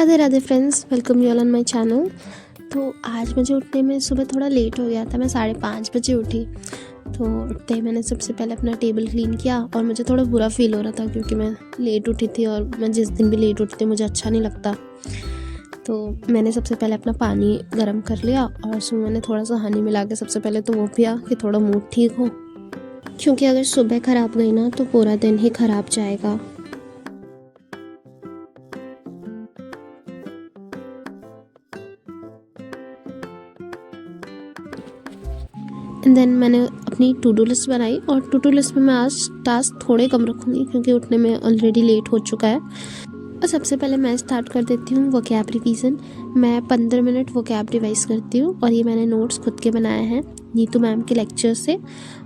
Radhe Radhe friends, welcome you all on my channel. तो आज मुझे उठने में सुबह थोड़ा लेट हो गया था। मैं 5:30 बजे उठी। तो उठते ही मैंने सबसे पहले अपना टेबल क्लीन किया और मुझे थोड़ा बुरा फील हो रहा था क्योंकि मैं लेट उठी थी और मैं जिस दिन भी लेट उठती मुझे अच्छा नहीं लगता। तो मैंने सबसे पहले अपना पानी गर्म कर लिया और उसमें मैंने थोड़ा सा हनी मिला के सबसे पहले तो वो पिया कि थोड़ा मूड ठीक हो, क्योंकि अगर सुबह ख़राब गई ना तो पूरा दिन ही ख़राब जाएगा। एंड देन मैंने अपनी टू डू लिस्ट बनाई और टू डू लिस्ट में मैं आज टास्क थोड़े कम रखूँगी क्योंकि उठने में ऑलरेडी लेट हो चुका है। और सबसे पहले मैं स्टार्ट कर देती हूँ वोकैब रिवीजन। मैं 15 मिनट वोकैब रिवाइज़ करती हूँ और ये मैंने नोट्स खुद के बनाए हैं नीतू मैम के लेक्चर से,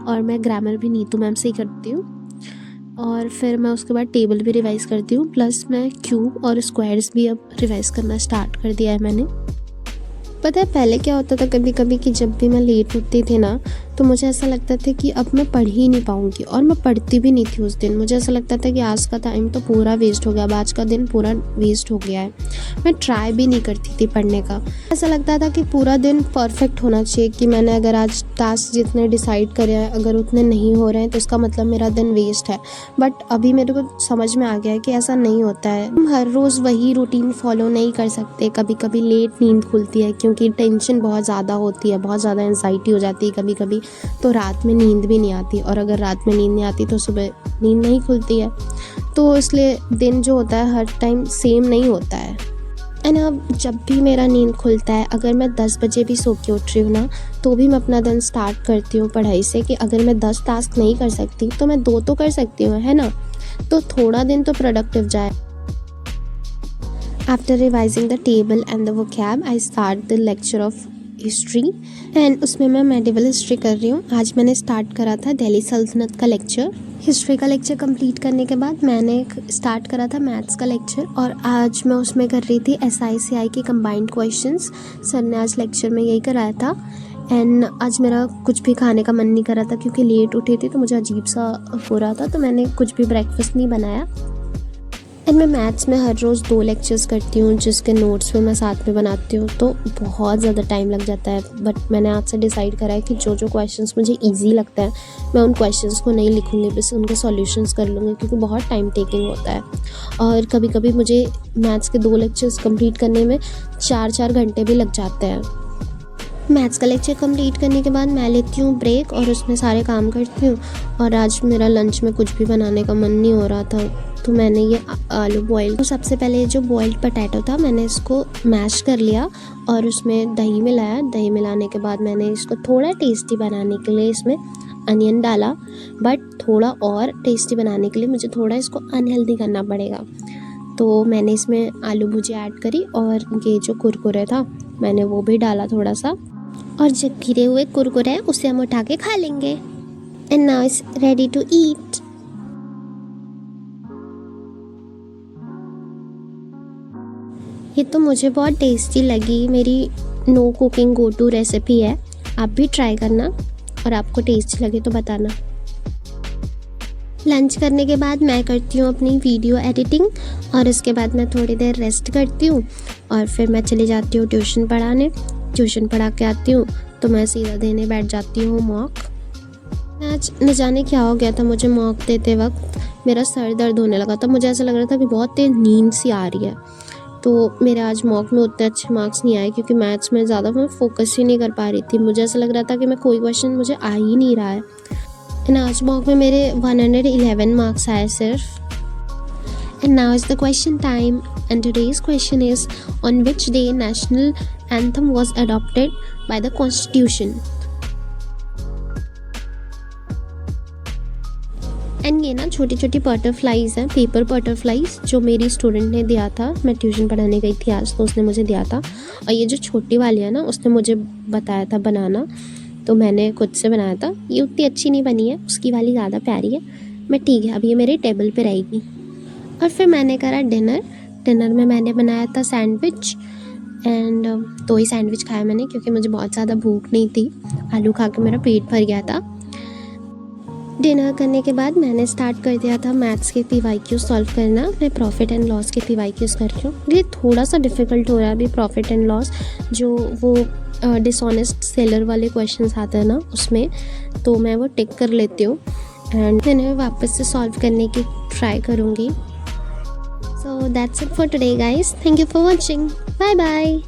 और मैं ग्रामर भी नीतू मैम से ही करती हूँ। और फिर मैं उसके बाद टेबल भी रिवाइज़ करती हूँ, प्लस मैं क्यूब और स्क्वायर्स भी अब रिवाइज़ करना स्टार्ट कर दिया है मैंने। पता है पहले क्या होता था कभी कभी कि जब भी मैं लेट उठती थी ना तो मुझे ऐसा लगता था कि अब मैं पढ़ ही नहीं पाऊँगी, और मैं पढ़ती भी नहीं थी उस दिन। मुझे ऐसा लगता था कि आज का टाइम तो पूरा वेस्ट हो गया, अब आज का दिन पूरा वेस्ट हो गया है। मैं ट्राई भी नहीं करती थी पढ़ने का। ऐसा लगता था कि पूरा दिन परफेक्ट होना चाहिए, कि मैंने अगर आज टास्क जितने डिसाइड करे हैं अगर उतने नहीं हो रहे हैं तो इसका मतलब मेरा दिन वेस्ट है। बट अभी मेरे को समझ में आ गया है कि ऐसा नहीं होता है। हम हर रोज़ वही रूटीन फॉलो नहीं कर सकते। कभी कभी लेट नींद खुलती है क्योंकि टेंशन बहुत ज़्यादा होती है, बहुत ज़्यादा एंजाइटी हो जाती है कभी कभी, तो रात में नींद भी नहीं आती, और अगर रात में नींद नहीं आती तो सुबह नींद नहीं खुलती है। तो इसलिए दिन जो होता है हर टाइम सेम नहीं होता है। एंड अब जब भी मेरा नींद खुलता है, अगर मैं 10 बजे भी सो के उठ रही हूँ ना तो भी मैं अपना दिन स्टार्ट करती हूँ पढ़ाई से, कि अगर मैं 10 टास्क नहीं कर सकती तो मैं 2 तो कर सकती हूँ, है ना। तो थोड़ा दिन तो प्रोडक्टिव जाए। After revising the table and the vocab, I start the lecture of history, and उसमें मैं मेडिवल हिस्ट्री कर रही हूँ। आज मैंने स्टार्ट करा था दिल्ली सल्तनत का लेक्चर। हिस्ट्री का लेक्चर कंप्लीट करने के बाद मैंने स्टार्ट करा था मैथ्स का लेक्चर, और आज मैं उसमें कर रही थी SICI की कंबाइंड क्वेश्चंस। सर ने आज लेक्चर में यही कराया था। एंड आज मेरा कुछ भी खाने का मन नहीं कर रहा था क्योंकि लेट उठी थी तो मुझे अजीब सा हो रहा था, तो मैंने कुछ भी ब्रेकफास्ट नहीं बनाया। एंड मैं मैथ्स में हर रोज़ 2 लेक्चर्स करती हूँ जिसके नोट्स भी मैं साथ में बनाती हूँ, तो बहुत ज़्यादा टाइम लग जाता है। बट मैंने आज से डिसाइड करा है कि जो जो क्वेश्चंस मुझे इजी लगता है मैं उन क्वेश्चंस को नहीं लिखूँगी, बस उनके सॉल्यूशंस कर लूँगी, क्योंकि बहुत टाइम टेकिंग होता है। और कभी कभी मुझे मैथ्स के 2 लेक्चर्स कंप्लीट करने में 4-4 घंटे भी लग जाते हैं। मैथ्स का लेक्चर कंप्लीट करने के बाद मैं लेती हूँ ब्रेक और उसमें सारे काम करती हूँ। और आज मेरा लंच में कुछ भी बनाने का मन नहीं हो रहा था, तो मैंने ये आलू बॉयल, तो सबसे पहले जो बॉइल्ड पोटैटो था मैंने इसको मैश कर लिया और उसमें दही मिलाया। दही मिलाने के बाद मैंने इसको थोड़ा टेस्टी बनाने के लिए इसमें अनियन डाला, बट थोड़ा और टेस्टी बनाने के लिए मुझे थोड़ा इसको अनहेल्दी करना पड़ेगा। तो मैंने इसमें आलू भुजिया ऐड करी और ये जो कुरकुरे था मैंने वो भी डाला थोड़ा सा, और जो गिरे हुए कुरकुरे हैं उसे हम उठा के खा लेंगे। And now it's ready to eat. ये तो मुझे बहुत टेस्टी लगी, मेरी no cooking go to recipe है। आप भी ट्राई करना और आपको टेस्टी लगे तो बताना। लंच करने के बाद मैं करती हूँ अपनी वीडियो एडिटिंग, और उसके बाद मैं थोड़ी देर रेस्ट करती हूँ और फिर मैं चली जाती हूँ ट्यूशन पढ़ाने। ट्यूशन पढ़ा के आती हूँ तो मैं सीधा देने बैठ जाती हूँ मॉक। आज न जाने क्या हो गया था, मुझे मॉक देते वक्त मेरा सर दर्द होने लगा था। मुझे ऐसा लग रहा था कि बहुत तेज नींद सी आ रही है। तो मेरे आज मॉक में उतने अच्छे मार्क्स नहीं आए क्योंकि मैथ्स में ज़्यादा मैं फोकस ही नहीं कर पा रही थी। मुझे ऐसा लग रहा था कि मैं कोई क्वेश्चन मुझे आ ही नहीं रहा है। एंड आज मॉक में मेरे 111 मार्क्स आए सिर्फ। And now is the question time, and today's question is, on which day national anthem was adopted by the constitution? And ये ना छोटी छोटी बटरफ्लाइज हैं, पेपर बटरफ्लाइज, जो मेरी स्टूडेंट ने दिया था। मैं ट्यूशन पढ़ाने गई थी आज तो उसने मुझे दिया था, और ये जो छोटी वाली है ना उसने मुझे बताया था बनाना, तो मैंने खुद से बनाया था। ये उतनी अच्छी नहीं बनी है, उसकी वाली ज़्यादा प्यारी है। मैं ठीक है, अब ये मेरे टेबल पे रहेगी। और फिर मैंने करा डिनर। डिनर में मैंने बनाया था सैंडविच, एंड 2 ही सैंडविच खाया मैंने क्योंकि मुझे बहुत ज़्यादा भूख नहीं थी। आलू खा के मेरा पेट भर गया था। डिनर करने के बाद मैंने स्टार्ट कर दिया था मैथ्स के PYQ सॉल्व करना। मैं प्रॉफिट एंड लॉस के PYQs कर रही हूँ। ये थोड़ा सा डिफ़िकल्ट हो रहा है अभी प्रॉफिट एंड लॉस, जो वो डिसऑनेस्ट सेलर वाले क्वेश्चंस आते हैं ना उसमें, तो मैं वो टिक कर लेती हूँ एंड मैंने वापस से सॉल्व करने की ट्राई करूँगी। So that's it for today guys, thank you for watching, bye bye.